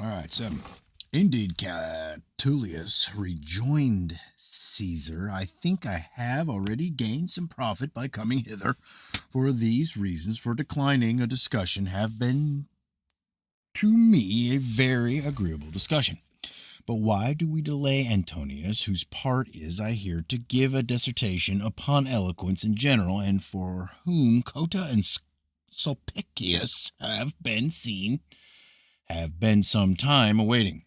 All right, 7. Indeed, Catullius rejoined Caesar. I think I have already gained some profit by coming hither. For these reasons, for declining a discussion, have been to me a very agreeable discussion. But why do we delay Antonious, whose part is, I hear, to give a dissertation upon eloquence in general, and for whom Cotta and Sulpicius have been some time awaiting?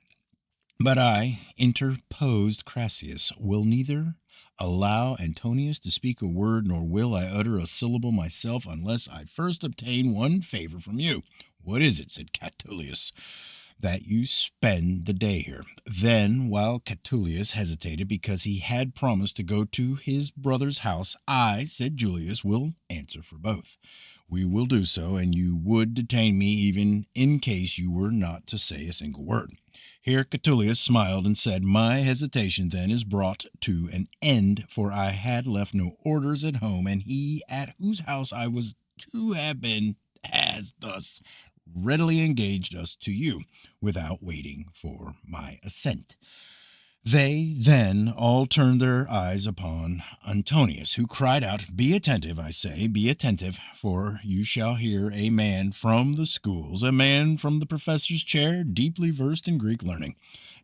But I, interposed Crassius, will neither allow Antonius to speak a word, nor will I utter a syllable myself, unless I first obtain one favor from you. What is it? Said Catullius. That you spend the day here. Then, while Catullius hesitated because he had promised to go to his brother's house, I, said Julius, will answer for both. We will do so, and you would detain me even in case you were not to say a single word. Here Catullius smiled and said, My hesitation then is brought to an end, for I had left no orders at home, and he at whose house I was to have been has thus readily engaged us to you, without waiting for my assent. They then all turned their eyes upon Antonius, who cried out, Be attentive, I say, be attentive, for you shall hear a man from the schools, a man from the professor's chair, deeply versed in Greek learning.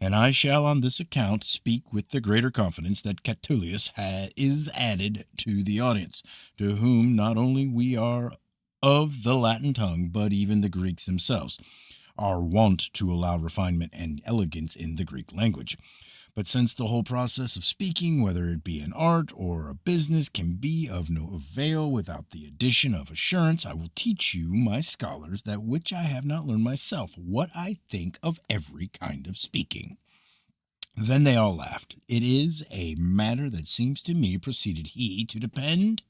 And I shall on this account speak with the greater confidence that Catullius is added to the audience, to whom not only we are of the Latin tongue, but even the Greeks themselves are wont to allow refinement and elegance in the Greek language. But since the whole process of speaking, whether it be an art or a business, can be of no avail without the addition of assurance, I will teach you, my scholars, that which I have not learned myself, what I think of every kind of speaking. Then they all laughed. It is a matter that seems to me, proceeded he, to depend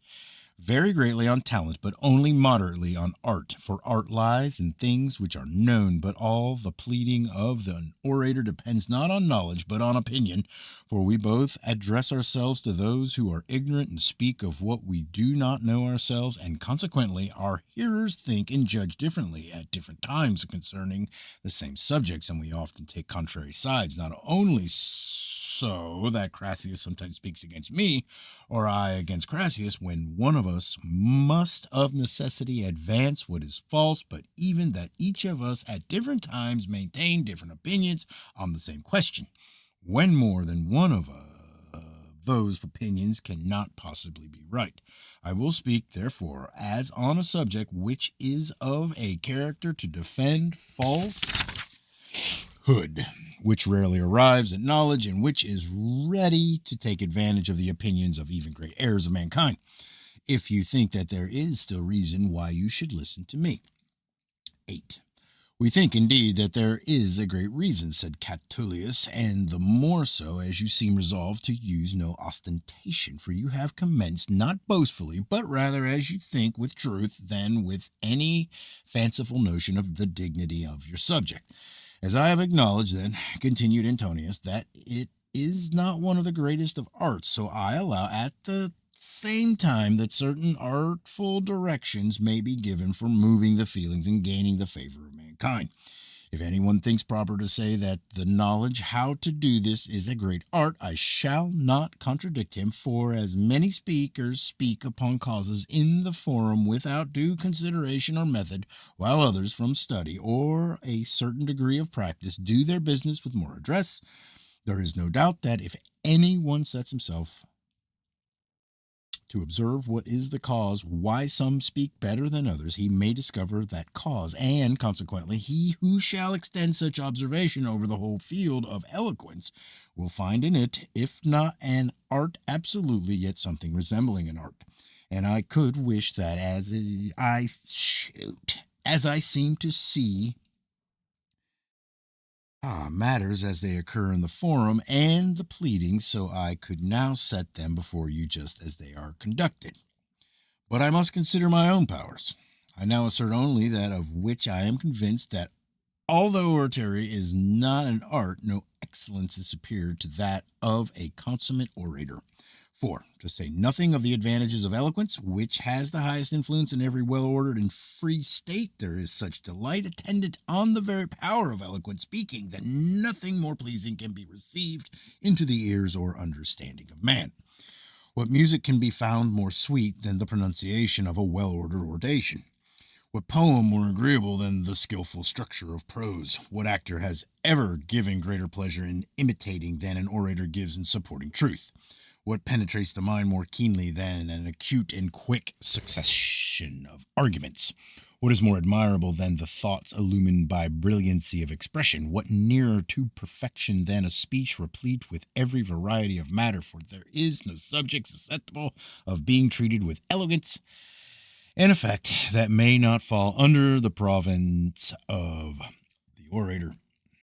very greatly on talent, but only moderately on art. For art lies in things which are known, but all the pleading of an orator depends not on knowledge, but on opinion. For we both address ourselves to those who are ignorant and speak of what we do not know ourselves, and consequently our hearers think and judge differently at different times concerning the same subjects, and we often take contrary sides, not only so that Crassius sometimes speaks against me, or I against Crassius, when one of us must of necessity advance what is false, but even that each of us at different times maintain different opinions on the same question, when more than one of those opinions cannot possibly be right. I will speak, therefore, as on a subject which is of a character to defend falsehood, which rarely arrives at knowledge, and which is ready to take advantage of the opinions of even great heirs of mankind, if you think that there is still reason why you should listen to me. 8. We think, indeed, that there is a great reason, said Catullius, and the more so as you seem resolved to use no ostentation, for you have commenced not boastfully, but rather, as you think, with truth, than with any fanciful notion of the dignity of your subject. As I have acknowledged, then, continued Antonius, that it is not one of the greatest of arts, so I allow at the same time that certain artful directions may be given for moving the feelings and gaining the favor of mankind. If anyone thinks proper to say that the knowledge how to do this is a great art, I shall not contradict him, for as many speakers speak upon causes in the forum without due consideration or method, while others from study or a certain degree of practice do their business with more address, there is no doubt that if any one sets himself to observe what is the cause why some speak better than others, he may discover that cause, and consequently he who shall extend such observation over the whole field of eloquence will find in it, if not an art absolutely, yet something resembling an art. And I could wish that as I seem to see matters as they occur in the forum and the pleadings, so I could now set them before you just as they are conducted. But I must consider my own powers. I now assert only that of which I am convinced, that although oratory is not an art, no excellence is superior to that of a consummate orator. 4. To say nothing of the advantages of eloquence, which has the highest influence in every well-ordered and free state, there is such delight attendant on the very power of eloquent speaking that nothing more pleasing can be received into the ears or understanding of man. What music can be found more sweet than the pronunciation of a well-ordered oration? What poem more agreeable than the skillful structure of prose? What actor has ever given greater pleasure in imitating than an orator gives in supporting truth? What penetrates the mind more keenly than an acute and quick succession of arguments? What is more admirable than the thoughts illumined by brilliancy of expression? What nearer to perfection than a speech replete with every variety of matter? For there is no subject susceptible of being treated with elegance and effect that may not fall under the province of the orator.